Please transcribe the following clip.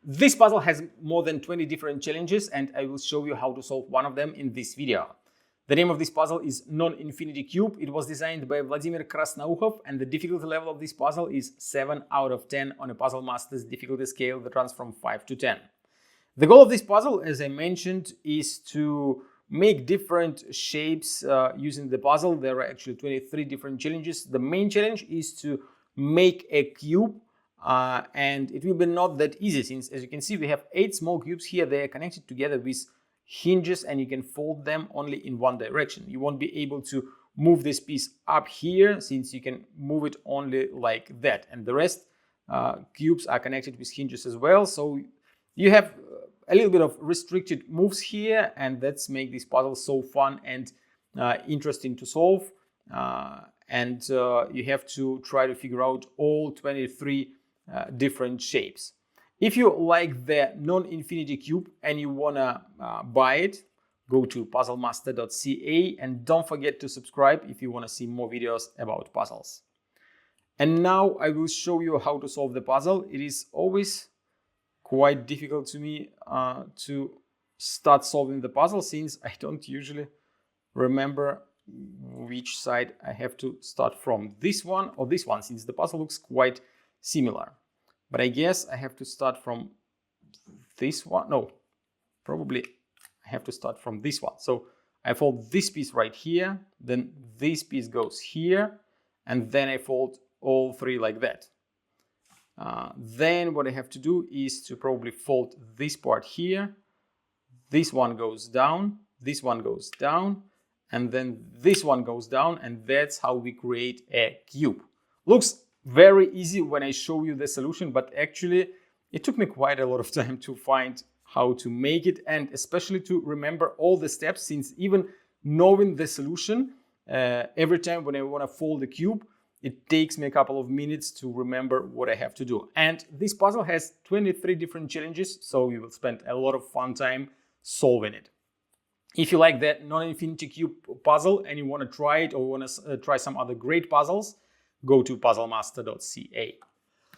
This puzzle has more than 20 different challenges, and I will show you how to solve one of them in this video. The name of this puzzle is Non-Infinity Cube. It was designed by Vladimir Krasnoukhov, and the difficulty level of this puzzle is 7 out of 10 on a Puzzle Master's difficulty scale that runs from 5 to 10. The goal of this puzzle, as I mentioned, is to make different shapes using the puzzle. There are actually 23 different challenges. The main challenge is to make a cube, and it will be not that easy, since as you can see we have 8 small cubes here. They are connected together with hinges and you can fold them only in one direction. You won't be able to move this piece up here, since you can move it only like that, and the rest cubes are connected with hinges as well. So you have a little bit of restricted moves here, and that's make this puzzle so fun and interesting to solve. You have to try to figure out all 23 different shapes. If you like the Non-Infinity Cube and you wanna buy it, go to puzzlemaster.ca and don't forget to subscribe if you wanna see more videos about puzzles. And now I will show you how to solve the puzzle. It is always quite difficult to me to start solving the puzzle, since I don't usually remember which side I have to start from, this one or this one, since the puzzle looks quite similar. But I guess I have to start from this one. No, probably I have to start from this one. So I fold this piece right here, then this piece goes here, and then I fold all 3 like that. Then what I have to do is to probably fold this part here. This one goes down, this one goes down, and then this one goes down, and that's how we create a cube. Looks very easy when I show you the solution, but actually it took me quite a lot of time to find how to make it, and especially to remember all the steps, since even knowing the solution, every time when I want to fold the cube, it takes me a couple of minutes to remember what I have to do. And this puzzle has 23 different challenges, so you will spend a lot of fun time solving it. If you like that Non-Infinity Cube puzzle and you want to try it, or want to try some other great puzzles, go to puzzlemaster.ca.